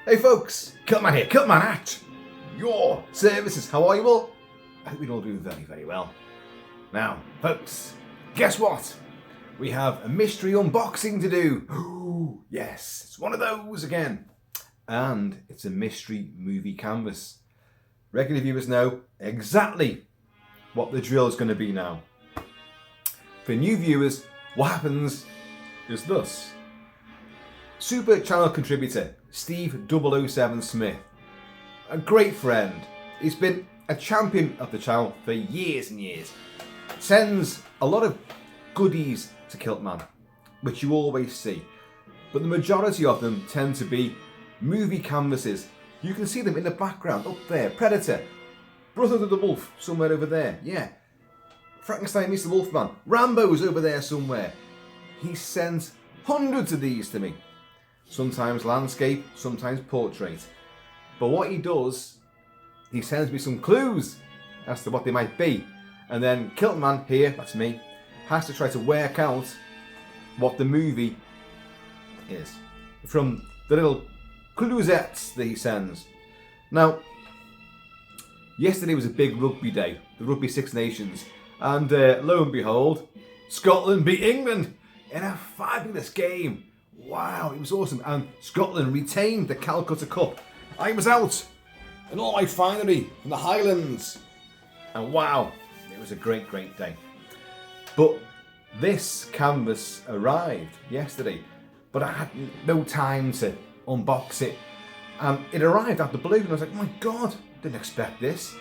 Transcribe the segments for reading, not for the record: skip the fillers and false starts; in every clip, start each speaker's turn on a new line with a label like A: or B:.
A: Hey folks, Cutman here, Cutman at your services. How are you all? I hope you're all doing very, very well. Now, folks, guess what? We have a mystery unboxing to do. Oh, yes, it's one of those again. And it's a mystery movie canvas. Regular viewers know exactly what the drill is going to be now. For new viewers, what happens is thus. Super channel contributor Steve 007 Smith, a great friend. He's been a champion of the channel for years and years. Sends a lot of goodies to Kiltman, which you always see. But the majority of them tend to be movie canvases. You can see them in the background, up there. Predator, Brother of the Wolf, somewhere over there. Yeah. Frankenstein meets the Wolfman. Rambo's over there somewhere. He sends hundreds of these to me. Sometimes landscape, sometimes portrait. But what he does, he sends me some clues as to what they might be. And then Kiltman here, that's me, has to try to work out what the movie is from the little cluesettes that he sends. Now, yesterday was a big rugby day, the Rugby Six Nations, and lo and behold, Scotland beat England in a fabulous game. Wow, it was awesome, and Scotland retained the Calcutta Cup. I was out in all my finery from the Highlands, and wow, it was a great, great day. But this canvas arrived yesterday, but I had no time to unbox it, and it arrived out the blue, and I was like, oh my god, didn't expect this.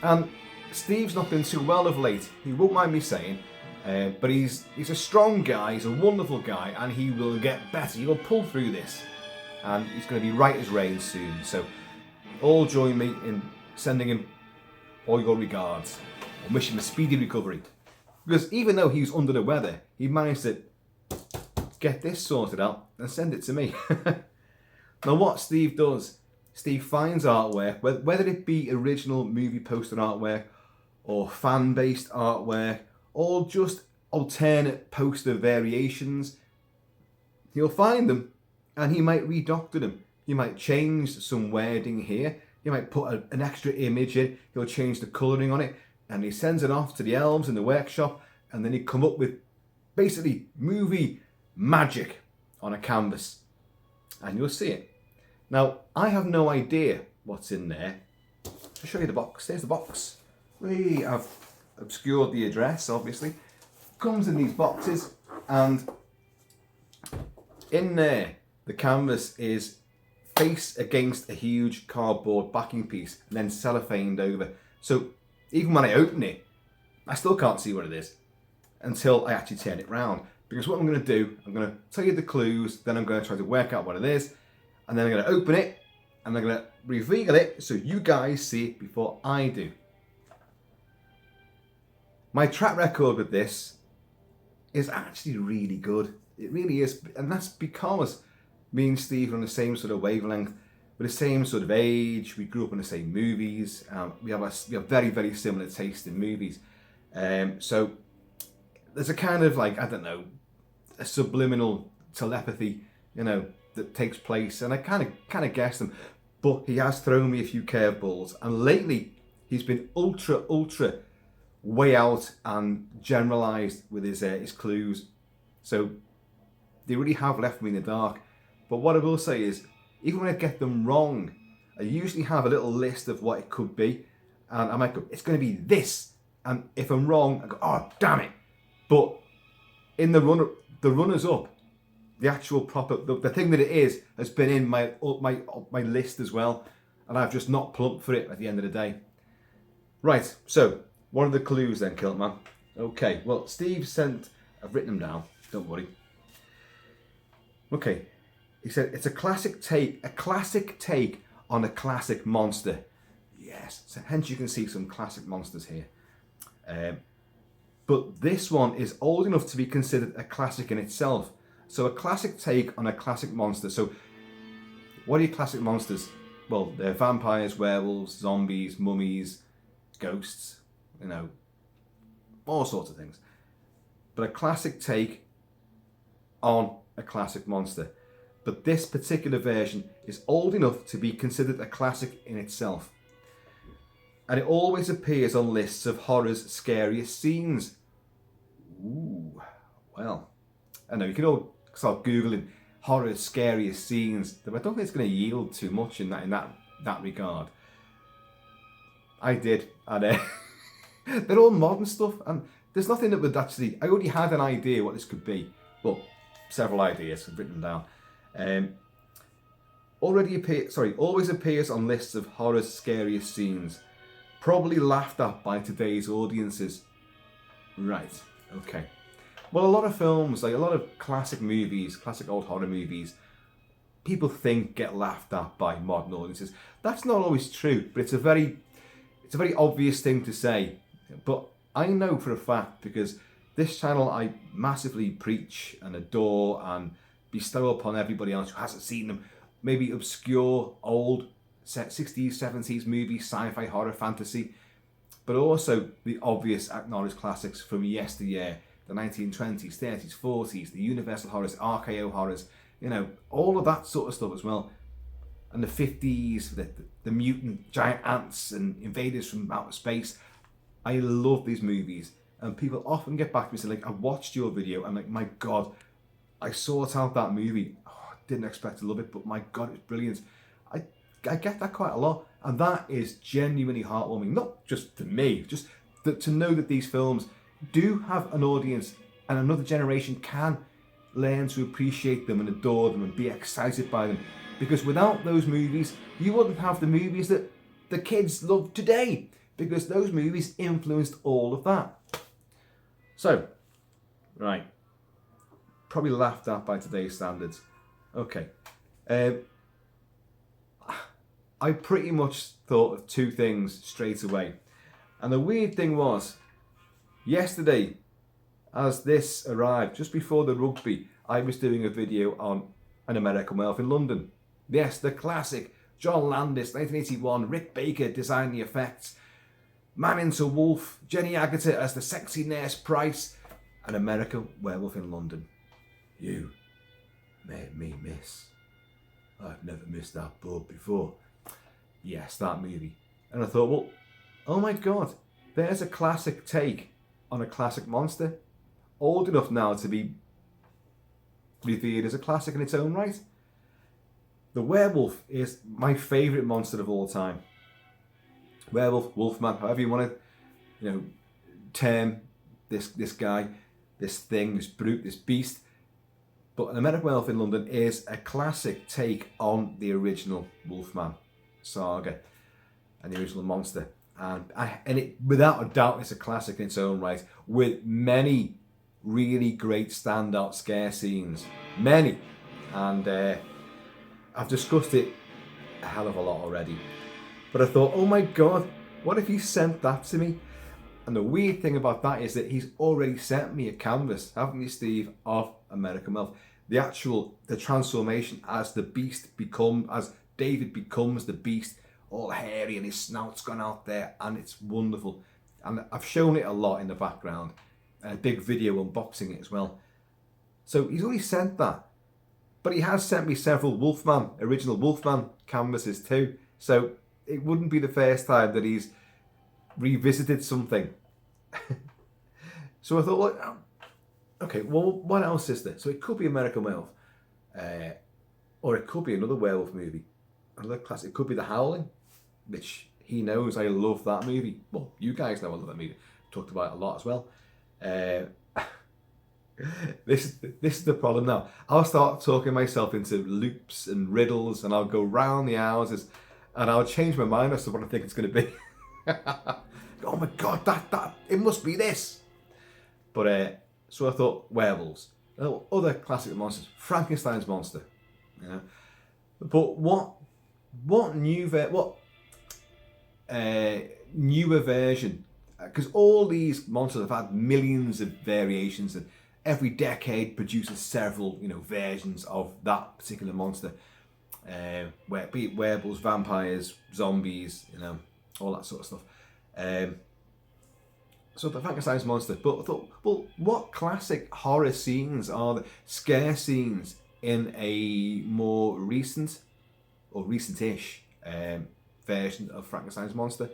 A: And Steve's not been too well of late, he won't mind me saying, but he's a strong guy, he's a wonderful guy, and he will get better, he will pull through this, and he's going to be right as rain soon. So all join me in sending him all your regards and wish him a speedy recovery, because even though he's under the weather, he managed to get this sorted out and send it to me. Now what Steve does, Steve finds artwork, whether it be original movie poster artwork or fan-based artwork or just alternate poster variations. He'll find them and he might redoctor them. He might change some wording here. He might put an extra image in. He'll change the colouring on it, and he sends it off to the elves in the workshop, and then he come up with basically movie magic on a canvas, and you'll see it. Now, I have no idea what's in there. I'll show you the box. There's the box. We have obscured the address, obviously. Comes in these boxes, and in there, the canvas is face against a huge cardboard backing piece and then cellophaned over. So even when I open it, I still can't see what it is until I actually turn it round. Because what I'm going to do, I'm going to tell you the clues, then I'm going to try to work out what it is, and then I'm going to open it, and I'm going to reveal it so you guys see it before I do. My track record with this is actually really good. It really is, and that's because me and Steve are on the same sort of wavelength, we're the same sort of age, we grew up in the same movies, we have very, very similar taste in movies. So there's a kind of like, I don't know, a subliminal telepathy, you know, that takes place, and I kind of guessed them, but he has thrown me a few curveballs, and lately he's been ultra way out and generalised with his clues. So they really have left me in the dark. But what I will say is, even when I get them wrong, I usually have a little list of what it could be, and I might go, it's going to be this, and if I'm wrong, I go, oh damn it. But in the runners up, the actual proper, the thing that it is has been in my list as well, and I've just not plumped for it at the end of the day. Right, so what are the clues then, Kiltman? Okay, well, Steve sent, I've written them down, don't worry. Okay, he said it's a classic take on a classic monster. Yes, so hence you can see some classic monsters here. But this one is old enough to be considered a classic in itself. So a classic take on a classic monster. So what are your classic monsters? Well, they're vampires, werewolves, zombies, mummies, ghosts, you know, all sorts of things. But a classic take on a classic monster. but this particular version is old enough to be considered a classic in itself. And it always appears on lists of horror's scariest scenes. Ooh, well, I know you can all start Googling horror's scariest scenes, but I don't think it's going to yield too much in that regard. I did, and they're all modern stuff, and there's nothing that would actually. I already had an idea what this could be. Well, several ideas I've written down. Always appears on lists of horror's scariest scenes. Probably laughed at by today's audiences. Right, okay. Well, a lot of films, like a lot of classic movies, classic old horror movies, people think get laughed at by modern audiences. That's not always true, but it's a very obvious thing to say. But I know for a fact, because this channel I massively preach and adore and bestow upon everybody else who hasn't seen them, maybe obscure old 60s, 70s movies, sci-fi, horror, fantasy, but also the obvious acknowledged classics from yesteryear, the 1920s, 30s, 40s, the Universal horrors, RKO horrors, all of that sort of stuff as well. And the 50s, the mutant giant ants and invaders from outer space. I love these movies, and people often get back to me and say, like, I watched your video, and like, my God, I sought out that movie. Oh, I didn't expect to love it, but my God, it's brilliant. I get that quite a lot, and that is genuinely heartwarming, not just to me, just to know that these films do have an audience, and another generation can learn to appreciate them and adore them and be excited by them. Because without those movies, you wouldn't have the movies that the kids love today, because those movies influenced all of that. So, right, probably laughed at by today's standards. Okay. I pretty much thought of two things straight away. And the weird thing was, yesterday, as this arrived, just before the rugby, I was doing a video on An American Werewolf in London. Yes, the classic, John Landis, 1981, Rick Baker designed the effects, man into wolf, Jenny Agutter as the sexy nurse Price, An American Werewolf in London. You made me miss. I've never missed that bug before. Yes, that movie. And I thought, well, oh my God, there's a classic take on a classic monster. Old enough now to be revered as a classic in its own right. The werewolf is my favourite monster of all time. Werewolf, wolfman, however you want to, term this guy, this thing, this brute, this beast. But An American Werewolf in London is a classic take on the original Wolfman saga and the original monster, and it without a doubt is a classic in its own right, with many really great standout scare scenes, many, and I've discussed it a hell of a lot already. But I thought, oh my God, what if he sent that to me? And the weird thing about that is that he's already sent me a canvas, haven't you, Steve, of American Werewolf. The transformation as the beast as David becomes the beast, all hairy and his snout's gone out there, and it's wonderful. And I've shown it a lot in the background, a big video unboxing it as well. So he's only sent that, but he has sent me several original Wolfman canvases too. So it wouldn't be the first time that he's revisited something. So I thought, well, okay, well, what else is there? So it could be American Werewolf, or it could be another werewolf movie. Another classic. It could be The Howling, which he knows I love that movie. Well, you guys know I love that movie. Talked about it a lot as well. This is the problem now. I'll start talking myself into loops and riddles, and I'll go round the houses, and I'll change my mind as to what I think it's going to be. Oh my God, that it must be this. But so I thought werewolves, other classic monsters, Frankenstein's monster. But what newer version? Because all these monsters have had millions of variations, and every decade produces several, versions of that particular monster. Be it werewolves, vampires, zombies, all that sort of stuff. So the Frankenstein's monster. But I thought, well, what classic horror scenes are the scare scenes in a more recent or recent-ish version of Frankenstein's monster.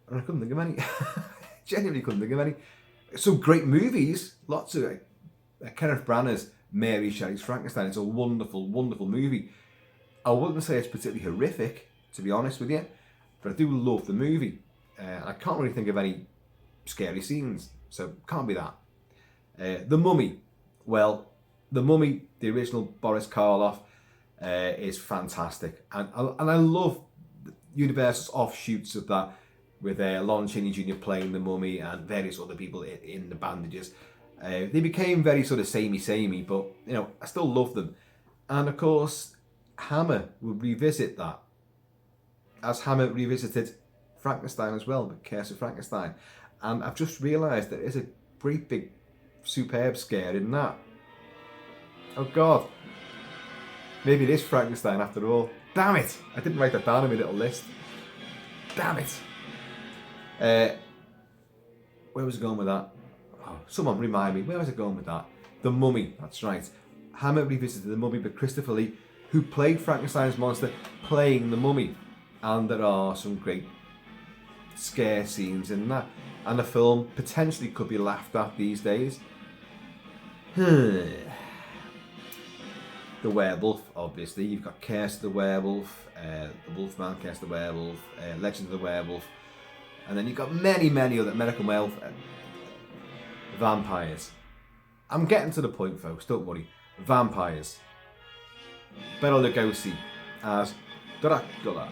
A: And I couldn't think of any. Genuinely couldn't think of any. Some great movies, lots of Kenneth Branagh's Mary Shelley's Frankenstein. It's a wonderful, wonderful movie. I wouldn't say it's particularly horrific, to be honest with you, but I do love the movie. I can't really think of any scary scenes, so can't be that. The Mummy. Well, The Mummy, the original Boris Karloff, is fantastic. And I love Universal's offshoots of that, with Lon Chaney Jr. playing the Mummy and various other people in the bandages. They became very sort of samey, but you know, I still love them. And of course, Hammer will revisit that, as Hammer revisited Frankenstein as well, but Curse of Frankenstein. And I've just realised there is a great big superb scare in that. Oh God. Maybe it is Frankenstein after all. Damn it! I didn't write that down in my little list. Damn it! Where was I going with that? Oh, someone remind me. Where was I going with that? The Mummy. That's right. Hammer revisited The Mummy, but Christopher Lee, who played Frankenstein's monster, playing the Mummy. And there are some great scare scenes in that. And the film potentially could be laughed at these days. The Werewolf, obviously. You've got Curse of the Werewolf, The Wolfman, Curse of the Werewolf, Legend of the Werewolf. And then you've got many, many other American Werewolf, vampires. I'm getting to the point, folks, don't worry. Vampires. Bela Lugosi as Dracula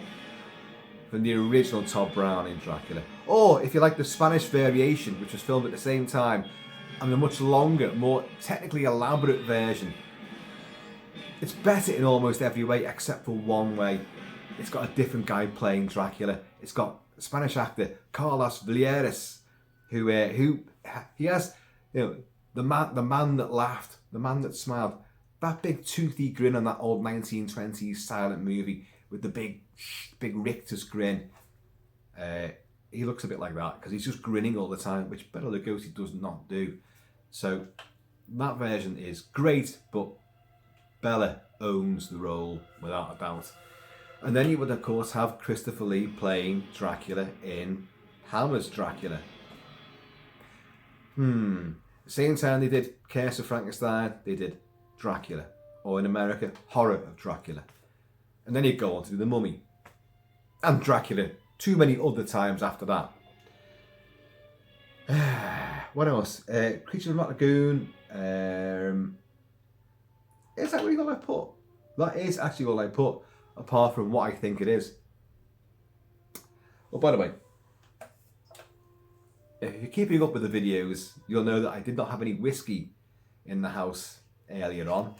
A: from the original Todd Browning Dracula. Or, if you like, the Spanish variation, which was filmed at the same time, and a much longer, more technically elaborate version. It's better in almost every way, except for one way. It's got a different guy playing Dracula. It's got a Spanish actor, Carlos Villegas, who he has, you know, the man that laughed, the man that smiled, that big toothy grin on that old 1920s silent movie with the big Richter's grin. He looks a bit like that because he's just grinning all the time, which Bela Lugosi does not do. So that version is great, but Bela owns the role without a doubt. And then you would of course have Christopher Lee playing Dracula in Hammer's Dracula. Same time they did Curse of Frankenstein, they did Dracula. Or in America, Horror of Dracula. And then you go on to do The Mummy. And Dracula too many other times after that. What else? Creature of the Black Lagoon. Is that really all I put? That is actually all I put, apart from what I think it is. Oh, by the way, if you're keeping up with the videos, you'll know that I did not have any whiskey in the house earlier on.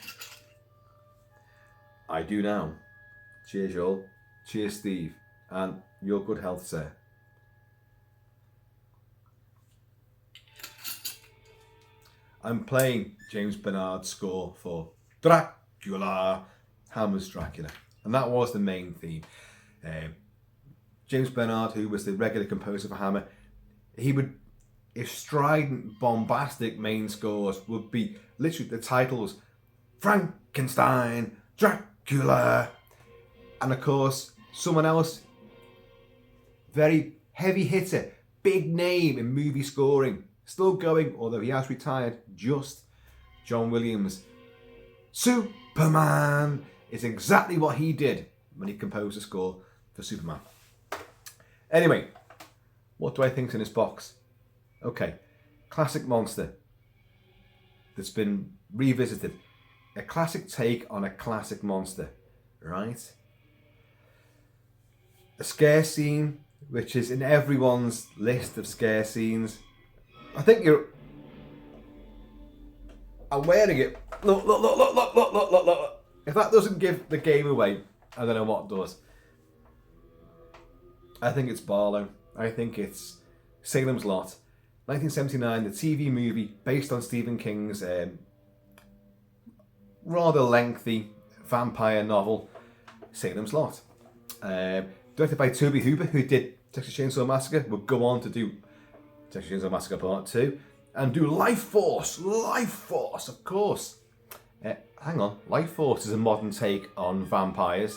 A: I do now. Cheers, y'all. Cheers, Steve. And your good health, sir. I'm playing James Bernard's score for Dracula, Hammer's Dracula. And that was the main theme. James Bernard, who was the regular composer for Hammer, his strident, bombastic main scores would be literally the titles Frankenstein, Dracula, and of course someone else, very heavy hitter, big name in movie scoring, still going, although he has retired, just John Williams. Superman is exactly what he did when he composed the score for Superman. Anyway, what do I think's in this box? Okay, classic monster that's been revisited. A classic take on a classic monster, right? A scare scene, which is in everyone's list of scare scenes. I think I'm wearing it. Look. If that doesn't give the game away, I don't know what does. I think it's Barlow. I think it's Salem's Lot. 1979, the TV movie based on Stephen King's rather lengthy vampire novel, Salem's Lot. Directed by Tobe Hooper, who did Texas Chainsaw Massacre, will go on to do Texas Chainsaw Massacre Part 2, and do Life Force, of course. hang on, Life Force is a modern take on vampires.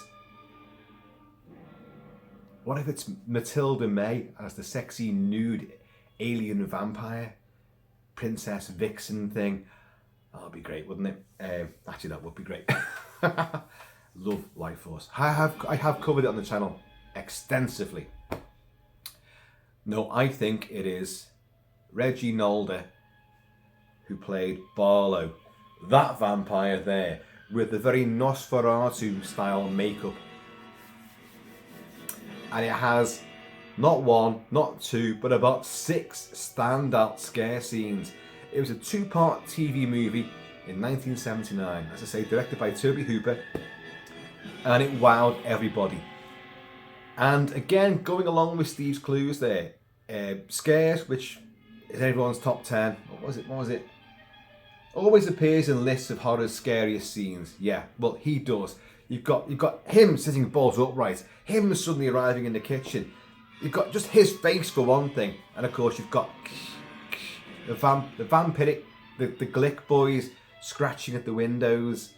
A: What if it's Matilda May as the sexy nude alien vampire? Princess Vixen thing. That would be great, wouldn't it? Actually, that would be great. Love Life Force. I have covered it on the channel extensively. No, I think it is Reggie Nolde who played Barlow. That vampire there, with the very Nosferatu style makeup. And it has not one, not two, but about 6 standout scare scenes. It was a 2-part TV movie in 1979, as I say, directed by Tobe Hooper, and it wowed everybody. And again, going along with Steve's clues there, scares, which is everyone's top 10. What was it? Always appears in lists of horror's scariest scenes. Yeah, well, he does. You've got him sitting bolt upright, him suddenly arriving in the kitchen. You've got just his face for one thing, and of course you've got the vampiric, the Glick boys scratching at the windows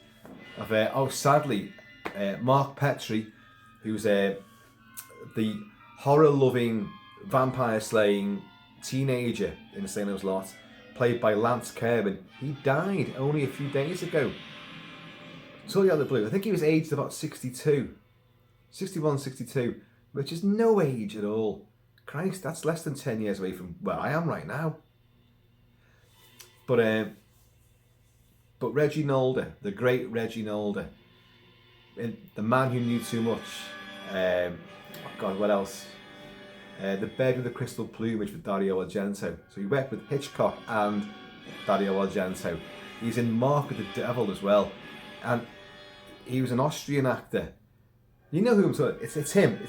A: of sadly, Mark Petrie, who's the horror-loving, vampire-slaying teenager in the Salem's Lot, played by Lance Kerman. He died only a few days ago. Totally out of the blue. I think he was aged about 61, 62, which is no age at all. Christ, that's less than 10 years away from where I am right now. But Reggie Nolde, the great Reggie Nolde, the man who knew too much. Oh God, what else? The Bed with the Crystal Plumage with Dario Argento. So he worked with Hitchcock and Dario Argento. He's in Mark with the Devil as well. And he was an Austrian actor. You know who I'm talking about? It's him.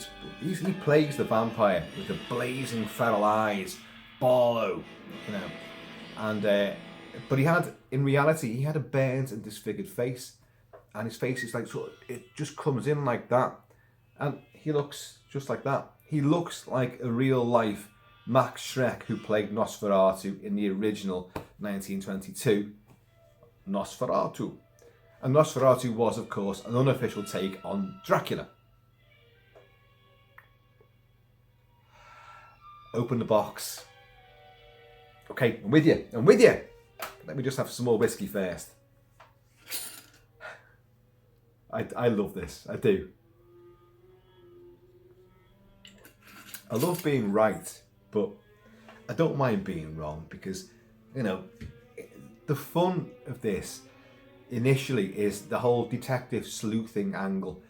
A: He plays the vampire with the blazing feral eyes, Barlow, you know. And but in reality, he had a burnt and disfigured face, and his face is like it just comes in like that, and he looks just like that. He looks like a real life Max Schreck who played Nosferatu in the original 1922 Nosferatu. And Nosferatu was, of course, an unofficial take on Dracula. Open the box. Okay, I'm with you. Let me just have some more whiskey first. I love this. I do. I love being right, but I don't mind being wrong because, you know, the fun of this initially is the whole detective sleuthing angle,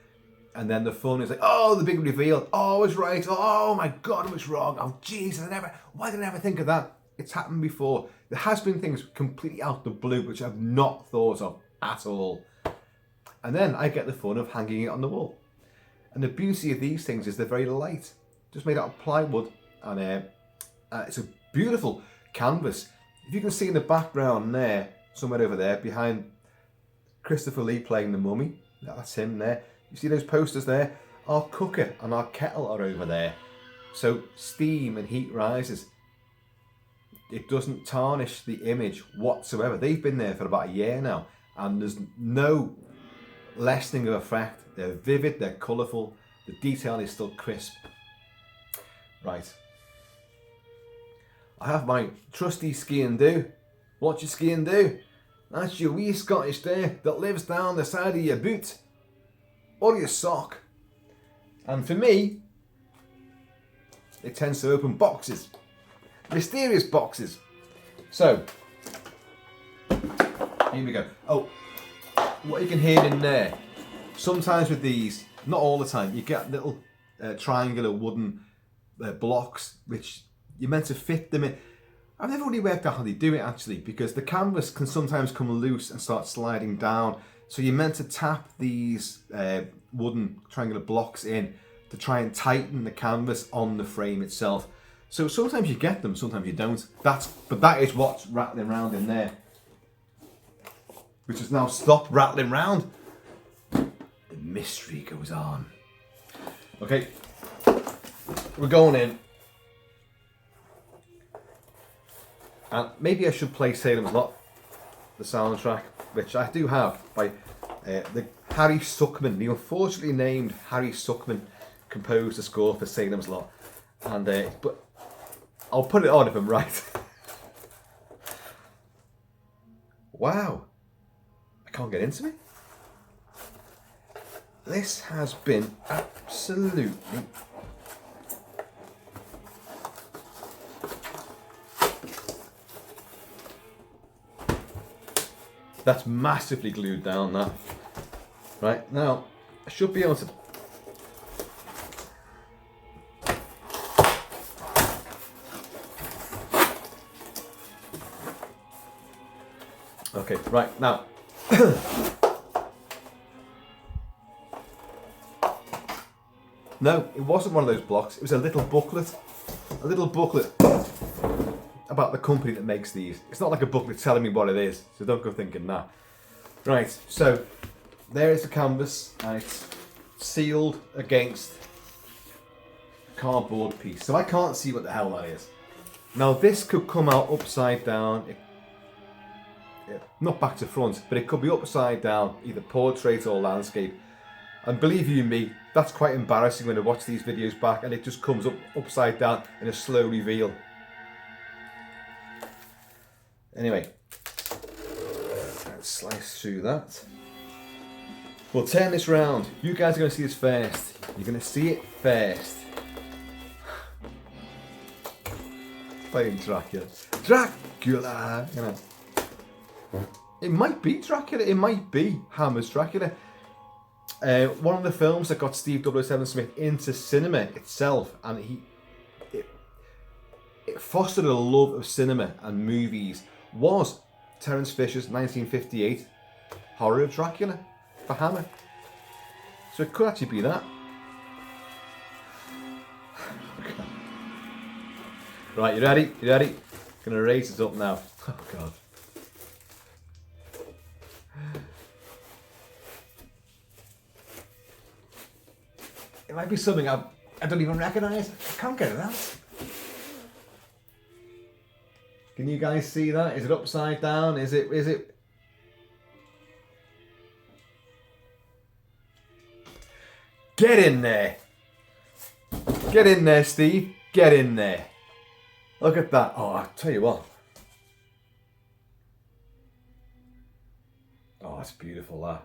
A: and then the fun is like, oh, the big reveal, oh, I was right, oh my God, I was wrong, oh Jesus, why did I never think of that? It's happened before. There has been things completely out the blue which I've not thought of at all, and then I get the fun of hanging it on the wall. And the beauty of these things is they're very light, just made out of plywood, and it's a beautiful canvas. If you can see in the background there, somewhere over there, behind Christopher Lee playing the Mummy, that's him there. You see those posters there? Our cooker and our kettle are over there. So steam and heat rises. It doesn't tarnish the image whatsoever. They've been there for about a year now, and there's no lessening of effect. They're vivid, they're colourful, the detail is still crisp. Right. I have my trusty ski and do. What's your ski and do? That's your wee Scottish there that lives down the side of your boot or your sock. And for me, it tends to open boxes. Mysterious boxes. So, here we go. Oh, what you can hear in there. Sometimes with these, not all the time, you get little triangular wooden blocks which you're meant to fit them in. I've never really worked out how they do it actually, because the canvas can sometimes come loose and start sliding down. So you're meant to tap these wooden triangular blocks in to try and tighten the canvas on the frame itself. So sometimes you get them, sometimes you don't. But that is what's rattling around in there, which has now stopped rattling around. The mystery goes on. Okay, we're going in. And maybe I should play Salem's Lot, the soundtrack. which I do have by the Harry Suckman. The unfortunately named Harry Suckman composed the score for Salem's Lot, and but I'll put it on if I'm right. Wow, I can't get into it. This has been absolutely that's massively glued down that. Right, now I should be able to okay, right, now no, it wasn't one of those blocks. It was a little booklet about the company that makes these. It's not like a booklet telling me what it is, so don't go thinking that. Right, so there is the canvas, and it's sealed against a cardboard piece. So I can't see what the hell that is. Now this could come out upside down, not back to front, but it could be upside down, either portrait or landscape. And believe you me, that's quite embarrassing when I watch these videos back and it just comes up upside down in a slow reveal. Anyway, let's slice through that. We'll turn this round. You guys are going to see this first. You're going to see it first. Playing Dracula. Dracula! You know. It might be Dracula. It might be Hammer's Dracula. One of the films that got Steve 007 Smith into cinema itself, and it fostered a love of cinema and movies, was Terence Fisher's 1958 Horror of Dracula for Hammer. So it could actually be that. Right, you ready? You ready? Gonna raise it up now. Oh God. It might be something I don't even recognise. I can't get it out. Can you guys see that? Is it upside down? Is it? Get in there. Get in there, Steve. Get in there. Look at that. Oh, I'll tell you what. Oh, that's beautiful, that.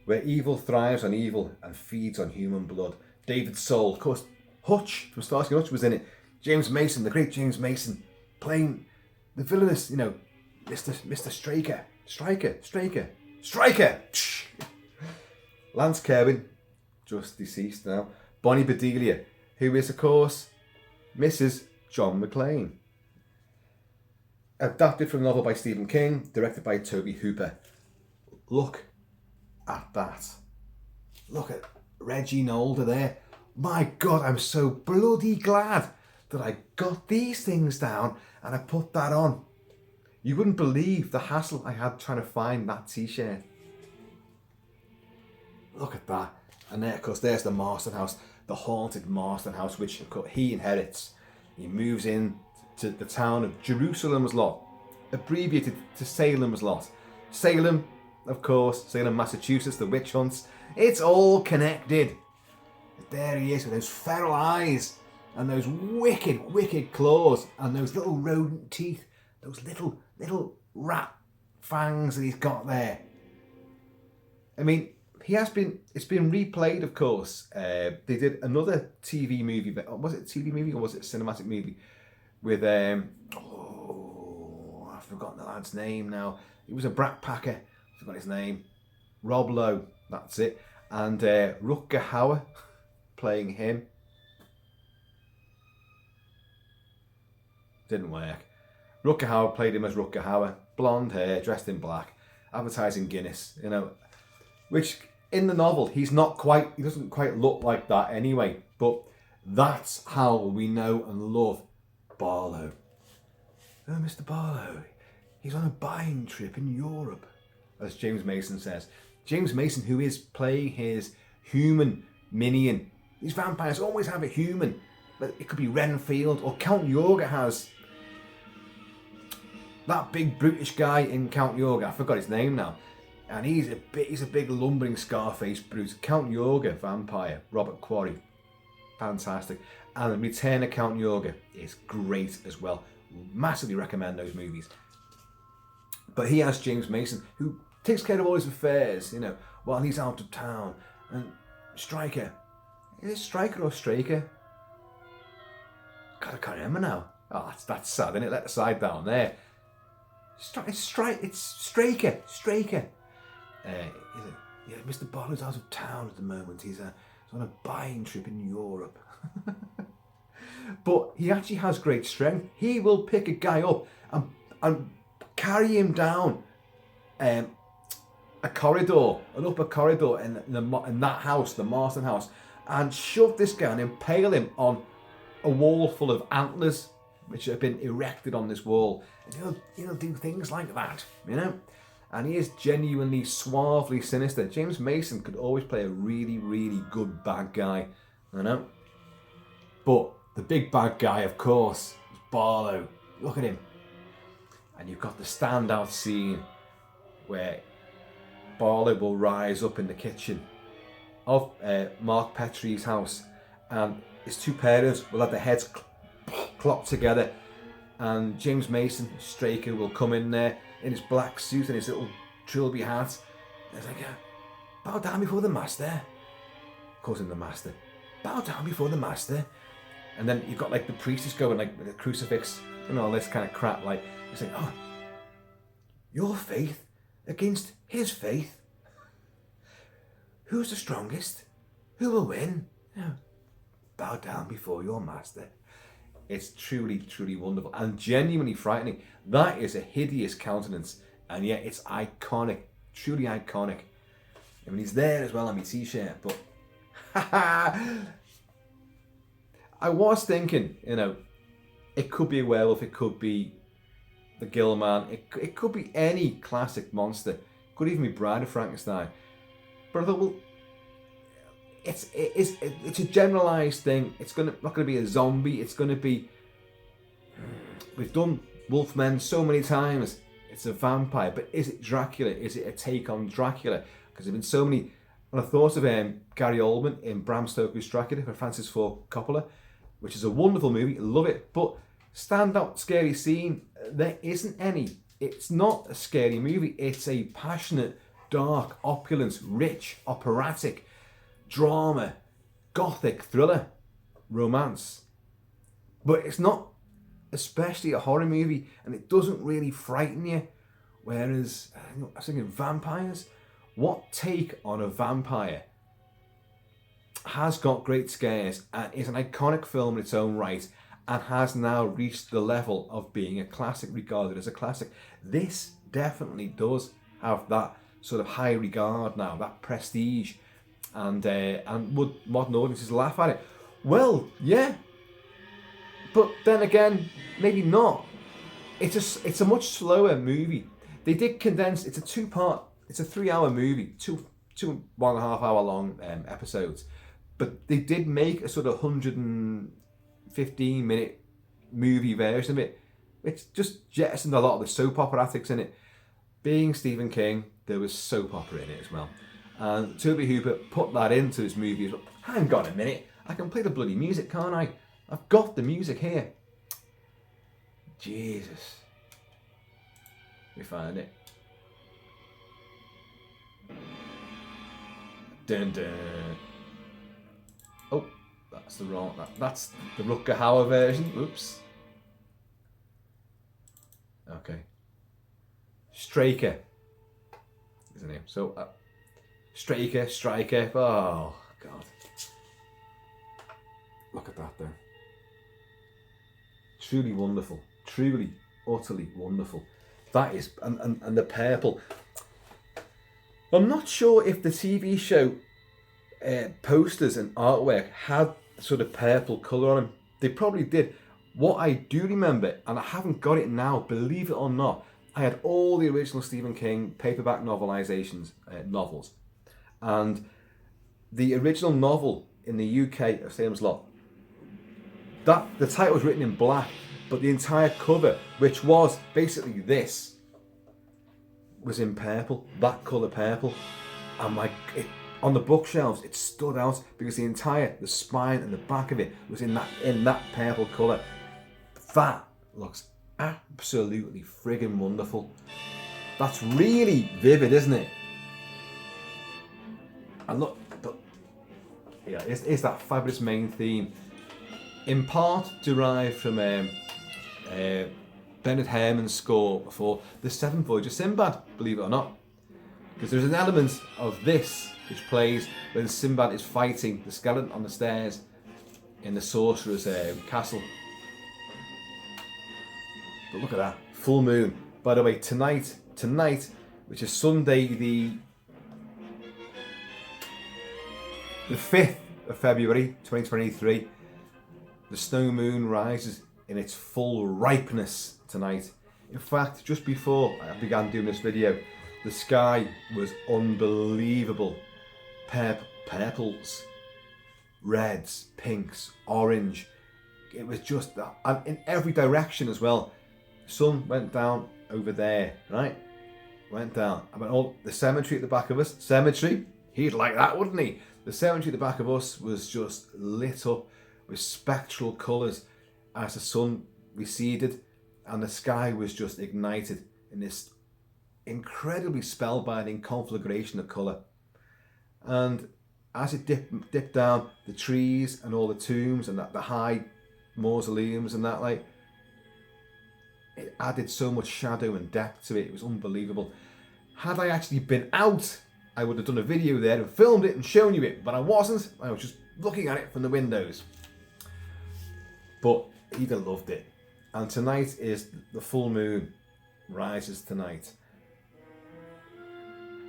A: Where evil thrives on evil and feeds on human blood. David Soul, of course, Hutch from Starsky and Hutch was in it. James Mason, the great James Mason, playing the villainous, Mr. Striker. Lance Kerwin, just deceased now. Bonnie Bedelia, who is, of course, Mrs. John McClane. Adapted from a novel by Stephen King, directed by Toby Hooper. Look at that. Look at Reggie Nolder there. My God, I'm so bloody glad that I got these things down and I put that on. You wouldn't believe the hassle I had trying to find that t-shirt. Look at that. And there, of course, there's the Marston House, the haunted Marston House, which of course, he inherits. He moves in to the town of Jerusalem's Lot, abbreviated to Salem's Lot. Salem, of course, Salem, Massachusetts, the witch hunts. It's all connected. There he is with those feral eyes and those wicked, wicked claws and those little rodent teeth, those little rat fangs that he's got there. I mean, it's been replayed, of course. They did another TV movie, was it a TV movie or was it a cinematic movie? With, I've forgotten the lad's name now. He was a brat packer, I forgot his name. Rob Lowe, that's it. And Rutger Hauer playing him. Didn't work. Rutger Hauer played him as Rutger Hauer. Blonde hair, dressed in black, advertising Guinness, which in the novel, he doesn't quite look like that anyway, but that's how we know and love Barlow. Oh, Mr. Barlow, he's on a buying trip in Europe, as James Mason says. James Mason, who is playing his human minion. These vampires always have a human, but it could be Renfield or Count Yorga has that big brutish guy in Count Yorga, I forgot his name now, and he's a big lumbering Scarface brute. Count Yorga vampire, Robert Quarry, fantastic, and the Return of Count Yorga is great as well. Massively recommend those movies. But he has James Mason, who takes care of all his affairs, while he's out of town. And Striker, is it Striker or Straker? God, I can't remember now. Oh, that's sad, isn't it? Let the side down there. It's Straker. Mr. Bollard's out of town at the moment. He's on a buying trip in Europe. But he actually has great strength. He will pick a guy up and carry him down an upper corridor in that house, the Marston house, and shove this guy and impale him on a wall full of antlers which have been erected on this wall. And he'll do things like that, And he is genuinely suavely sinister. James Mason could always play a really, really good bad guy, But the big bad guy, of course, is Barlow. Look at him. And you've got the standout scene where Barlow will rise up in the kitchen of Mark Petrie's house, and his two parents will have their heads clocked together, and James Mason, Straker, will come in there in his black suit and his little trilby hat. And it's like, bow down before the master. Calls him the master. Bow down before the master. And then you've got like the priestess going like with a crucifix and all this kind of crap. Like, it's like, your faith against his faith. Who's the strongest? Who will win? Bow down before your master. It's truly, truly wonderful and genuinely frightening. That is a hideous countenance, and yet it's iconic, truly iconic. I mean, he's there as well on my t-shirt, but I was thinking, it could be a werewolf, it could be the Gill Man, it could be any classic monster, it could even be Bride of Frankenstein. But I thought, well, it's a generalised thing. It's not going to be a zombie. It's going to be. We've done Wolfmen so many times. It's a vampire, but is it Dracula? Is it a take on Dracula? Because there've been so many. When I thought of Gary Oldman in Bram Stoker's Dracula for Francis Ford Coppola, which is a wonderful movie, love it. But standout scary scene, there isn't any. It's not a scary movie. It's a passionate, dark, opulent, rich, operatic drama, gothic thriller, romance. But it's not especially a horror movie, and it doesn't really frighten you. Whereas, I was thinking vampires. What take on a vampire has got great scares and is an iconic film in its own right, and has now reached the level of being a classic, regarded as a classic. This definitely does have that sort of high regard now, that prestige. And would modern audiences laugh at it? Well, yeah. But then again, maybe not. It's a much slower movie. They did condense. It's a 2-part. It's a 3-hour movie, two 1.5 hour long episodes. But they did make a sort of 115-minute movie version of it. It's just jettisoned a lot of the soap operatics in it. Being Stephen King, there was soap opera in it as well. And Toby Hooper put that into his movie as well. Hang on a minute, I can play the bloody music, can't I? I've got the music here. Jesus. Let me find it. Dun dun. Oh, that's the wrong. That's the Rutger Hauer version. Oops. Okay. Straker is the name. So. Striker. Oh, God. Look at that there. Truly wonderful. Truly, utterly wonderful. That is, and the purple. I'm not sure if the TV show posters and artwork had sort of purple colour on them. They probably did. What I do remember, and I haven't got it now, believe it or not, I had all the original Stephen King paperback novels. And the original novel in the UK of Salem's Lot, the title was written in black, But the entire cover, which was basically this, was in purple, that colour purple. And on the bookshelves, it stood out because the spine and the back of it was in that purple colour. That looks absolutely friggin' wonderful. That's really vivid, isn't it? And look, yeah, it's that fabulous main theme, in part derived from Bernard Herrmann's score for The Seventh Voyage of Sinbad, believe it or not. Because there's an element of this which plays when Sinbad is fighting the skeleton on the stairs in the sorcerer's castle. But look at that, full moon. By the way, tonight, which is Sunday the 5th of February 2023, the snow moon rises in its full ripeness tonight. In fact, just before I began doing this video, the sky was unbelievable. Purples, reds, pinks, orange. It was just that, and in every direction as well. Sun went down over there, right? Went down. I mean, all the cemetery at the back of us. Cemetery? He'd like that, wouldn't he? The cemetery at the back of us was just lit up with spectral colours as the sun receded, and the sky was just ignited in this incredibly spellbinding conflagration of colour. And as it dipped down, the trees and all the tombs and the high mausoleums and that, like, it added so much shadow and depth to it. It was unbelievable. Had I actually been out, I would have done a video there and filmed it and shown you it, but I wasn't. I was just looking at it from the windows. But Eva loved it. And tonight is the full moon rises tonight.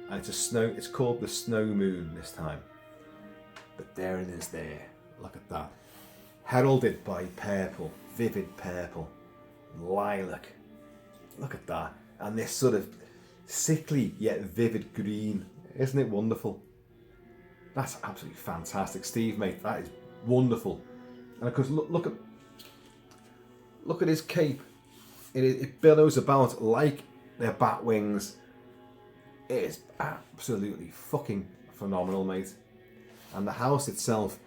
A: And it's called the snow moon this time. But there it is there. Look at that. Heralded by purple, vivid purple, lilac. Look at that. And this sort of sickly yet vivid green. Isn't it wonderful? That's absolutely fantastic. Steve, mate, that is wonderful. And of course, look at his cape. It billows about like their bat wings. It is absolutely fucking phenomenal, mate. And the house itself,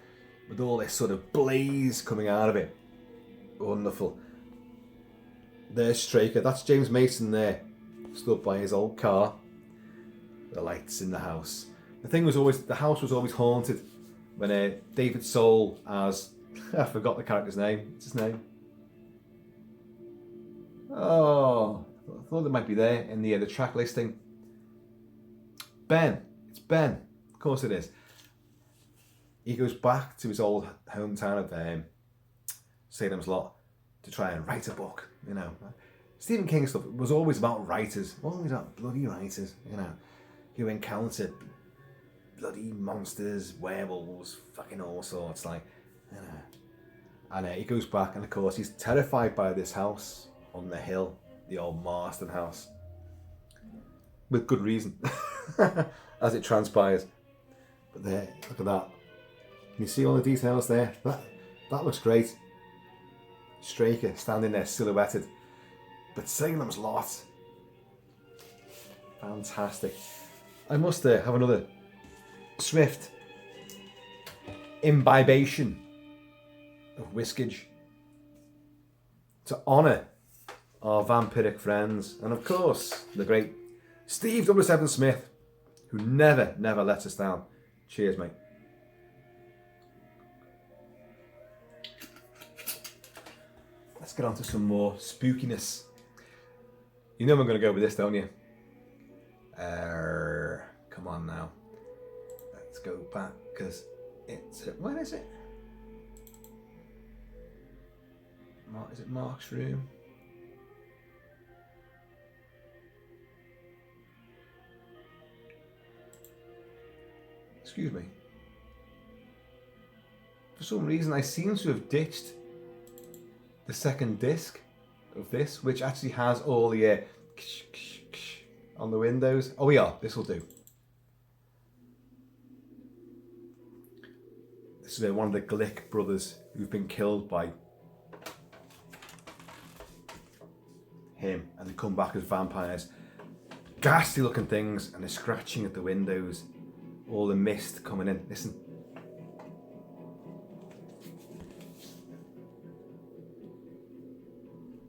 A: with all this sort of blaze coming out of it, wonderful. There's Straker. That's James Mason there, stood by his old car. The lights in the house. The house was always haunted when David Soul as I forgot the character's name. What's his name? Oh, I thought it might be there in the track listing. Ben. It's Ben. Of course it is. He goes back to his old hometown of Salem's Lot to try and write a book, you know. Stephen King stuff was always about writers, always about bloody writers, you know, who encounter bloody monsters, werewolves, fucking all sorts, like, you know. And he goes back, and of course he's terrified by this house on the hill, the old Marston house, with good reason, as it transpires. But there, look at that. Can you see all the details there? That looks great. Straker standing there silhouetted. But Salem's Lot, fantastic. I must have another swift imbibation of whiskage to honour our vampiric friends, and of course the great Steve W7 Smith, who never lets us down. Cheers, mate. Let's get on to some more spookiness. You know I'm going to go with this, don't you? Come on now. Let's go back, because it's... Where is it? Is it Mark's room? Excuse me. For some reason I seem to have ditched the second disc of this, which actually has all the on the windows. Oh yeah, this will do. This is one of the Glick brothers who've been killed by him, and they come back as vampires. Ghastly looking things, and they're scratching at the windows. All the mist coming in. Listen.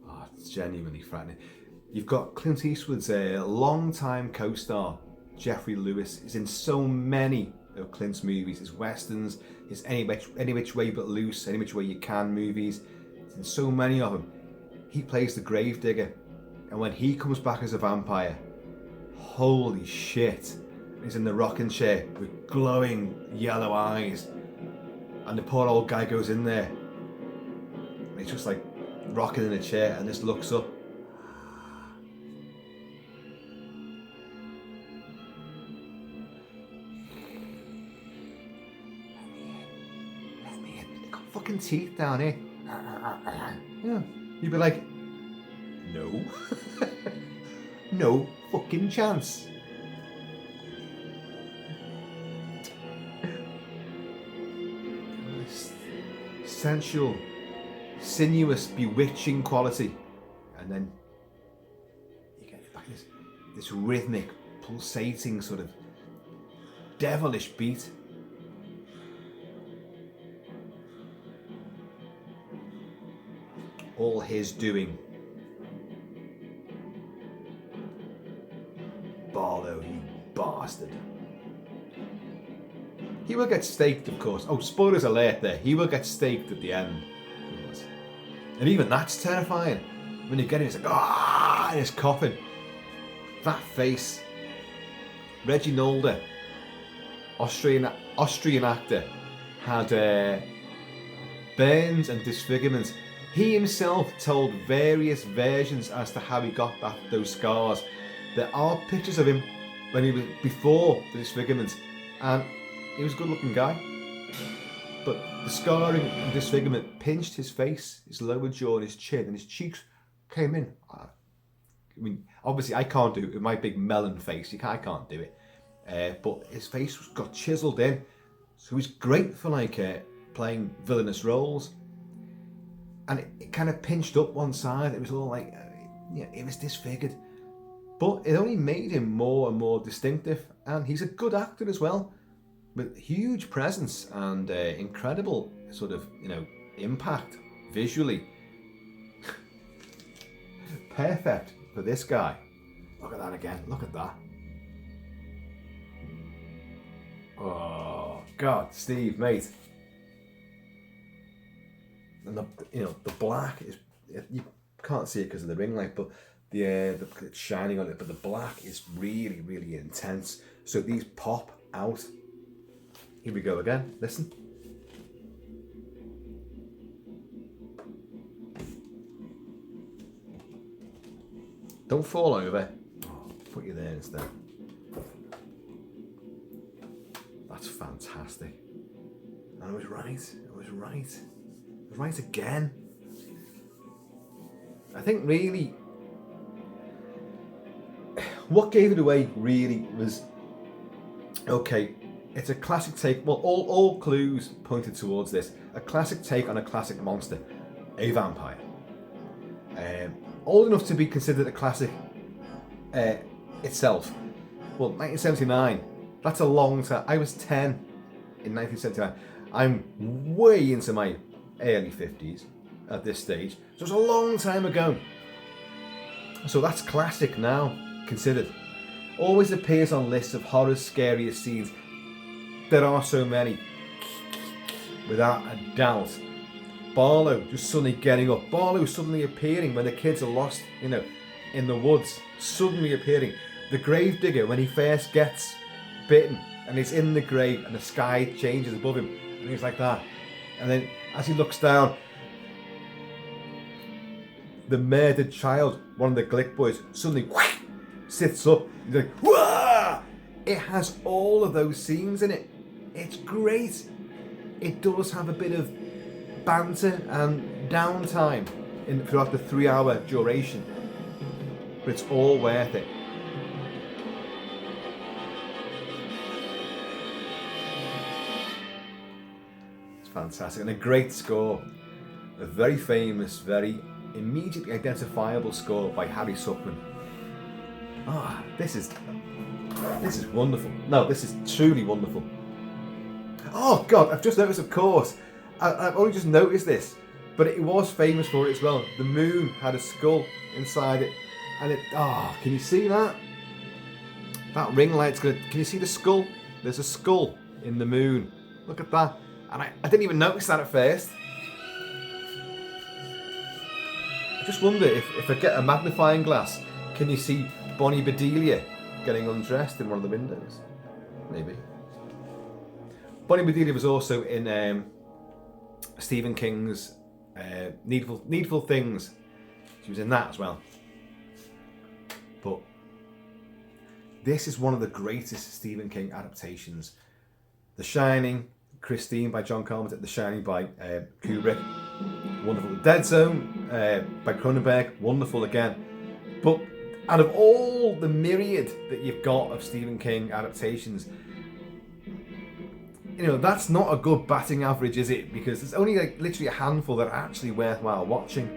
A: Oh, it's genuinely frightening. You've got Clint Eastwood's long-time co-star, Jeffrey Lewis, is in so many of Clint's movies, his westerns, his Any Which Way But Loose, Any Which Way You Can movies. He's in so many of them. He plays the gravedigger, and when he comes back as a vampire, holy shit, he's in the rocking chair with glowing yellow eyes, and the poor old guy goes in there, and he's just like rocking in a chair and just looks up. Let me in. They got fucking teeth down here. Yeah. You'd be like, no. No fucking chance. This sensual, sinuous, bewitching quality. And then you get back this rhythmic, pulsating sort of devilish beat. All his doing. Barlow, you bastard. He will get staked, of course. Oh, spoilers alert there. He will get staked at the end. And even that's terrifying. When you get him, it's like, ah, in his coffin. That face. Reggie Nolde, Austrian actor, had burns and disfigurements. He himself told various versions as to how he got those scars. There are pictures of him when he was before the disfigurement, and he was a good-looking guy. But the scarring and disfigurement pinched his face, his lower jaw, and his chin, and his cheeks came in. I mean, obviously, I can't do it with my big melon face. I can't do it. But his face got chiseled in, so he's great for playing villainous roles. And it kind of pinched up one side. It was all like, it was disfigured. But it only made him more and more distinctive. And he's a good actor as well, with huge presence and incredible sort of, impact visually. Perfect for this guy. Look at that again. Look at that. Oh, God, Steve, mate. And the black is, you can't see it because of the ring light, but it's shining on it, but the black is really, really intense. So these pop out. Here we go again, listen. Don't fall over. Oh, put you there instead. That's fantastic. And I was right. Right again. I think really what gave it away really was, okay, it's a classic take. Well, all clues pointed towards this. A classic take on a classic monster, a vampire. Old enough to be considered a classic itself. Well, 1979, that's a long time. I was 10 in 1979. I'm way into my early 50s at this stage, so it's a long time ago. So that's classic now, considered. Always appears on lists of horror's scariest scenes. There are so many, without a doubt. Barlow just suddenly getting up. Barlow suddenly appearing when the kids are lost, in the woods. Suddenly appearing. The gravedigger, when he first gets bitten and he's in the grave and the sky changes above him and he's like that. And then as he looks down, the murdered child, one of the Glick boys, suddenly sits up. He's like, wah! It has all of those scenes in it. It's great. It does have a bit of banter and downtime throughout the 3-hour duration, but it's all worth it. It's fantastic, and a great score. A very famous, very immediately identifiable score by Harry Suckman. Ah, this is wonderful. No, this is truly wonderful. Oh God, I've just noticed, of course. I've only just noticed this, but it was famous for it as well. The moon had a skull inside it, and can you see that? That ring light's gonna. Can you see the skull? There's a skull in the moon. Look at that. And I didn't even notice that at first. I just wonder if I get a magnifying glass, can you see Bonnie Bedelia getting undressed in one of the windows? Maybe. Bonnie Bedelia was also in Stephen King's Needful Things. She was in that as well. But this is one of the greatest Stephen King adaptations. The Shining, Christine by John Carpenter, The Shining by Kubrick, wonderful. The Dead Zone by Cronenberg, wonderful again. But out of all the myriad that you've got of Stephen King adaptations, you know, that's not a good batting average, is it? Because there's only like literally a handful that are actually worthwhile watching.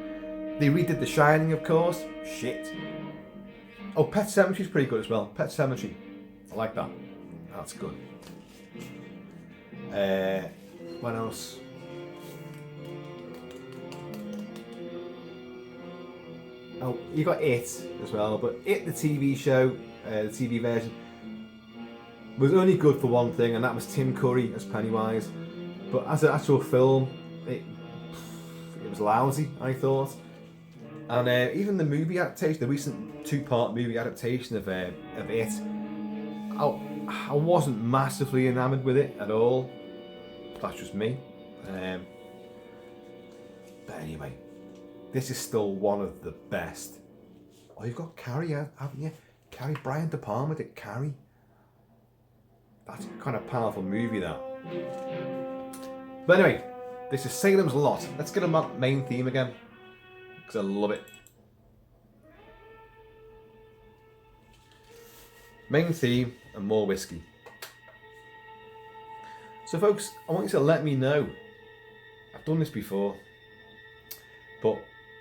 A: They redid The Shining, of course. Shit. Oh, Pet Sematary is pretty good as well. Pet Sematary, I like that. That's good. What else? Oh, you got It as well, but It, the TV show, the TV version, was only good for one thing, and that was Tim Curry as Pennywise. But as an actual film, it was lousy, I thought. And even the movie adaptation, the recent 2-part movie adaptation of It, I wasn't massively enamoured with it at all. That's just me. But anyway, this is still one of the best. Oh, you've got Carrie, haven't you? Carrie, Brian De Palma did Carrie. That's a kind of powerful movie, that. But anyway, this is Salem's Lot. Let's get a main theme again, because I love it. Main theme and more whiskey. So folks, I want you to let me know. I've done this before, but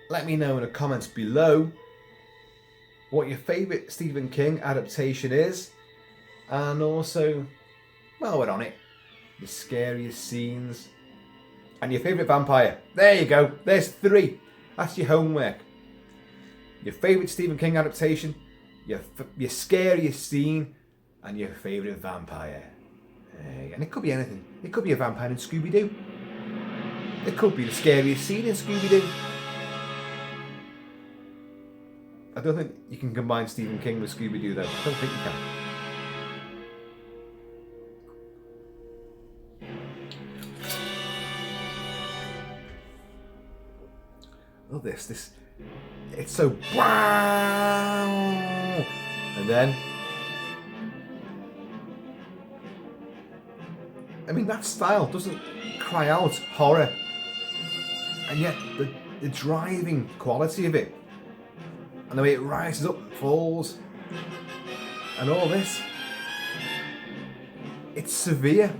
A: let me know in the comments below what your favourite Stephen King adaptation is, and also, while we're on it, the scariest scenes and your favourite vampire. There you go, there's 3. That's your homework. Your favourite Stephen King adaptation, your scariest scene, and your favourite vampire. And it could be anything. It could be a vampire in Scooby-Doo. It could be the scariest scene in Scooby-Doo. I don't think you can combine Stephen King with Scooby-Doo though. I don't think you can. Oh, this, it's so wow, and then, I mean, that style doesn't cry out horror, and yet the driving quality of it, and the way it rises up and falls, and all this, it's severe.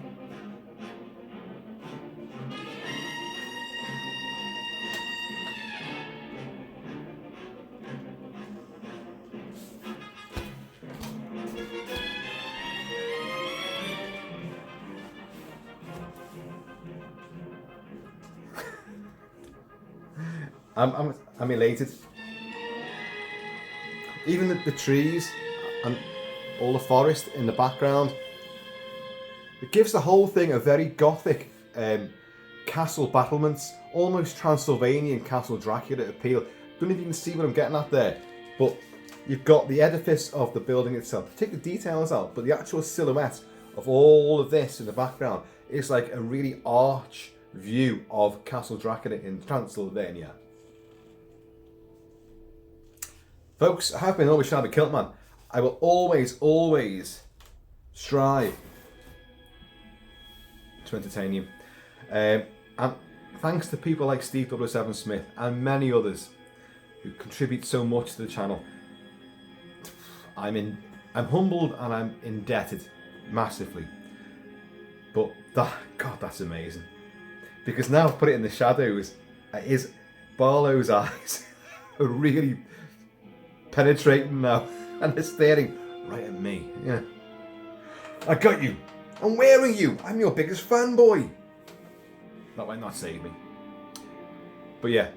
A: I'm elated. Even the trees and all the forest in the background, it gives the whole thing a very gothic castle battlements, almost Transylvanian Castle Dracula appeal. Don't know if you can see what I'm getting at there, but you've got the edifice of the building itself. Take the details out, but the actual silhouette of all of this in the background is like a really arch view of Castle Dracula in Transylvania. Folks, I have been always Shelby Kiltman. I will always strive to entertain you. And thanks to people like Steve 007 Smith and many others who contribute so much to the channel. I'm humbled and I'm indebted massively. But God, that's amazing. Because now I've put it in the shadows, Barlow's eyes are really penetrating now, and they're staring right at me. Yeah. I got you. I'm wearing you. I'm your biggest fanboy. That might not save me. But yeah,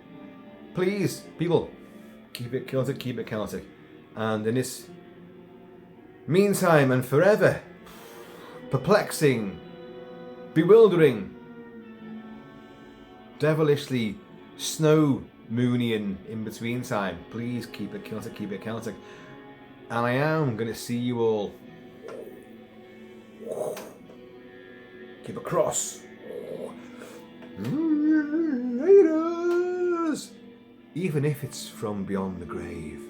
A: please, people, keep it Celtic, keep it Celtic. And in this meantime and forever, perplexing, bewildering, devilishly snow moonian in between time, please keep it Celtic, keep it Celtic. And I am going to see you all. Keep a cross. Raiders! Even if it's from beyond the grave.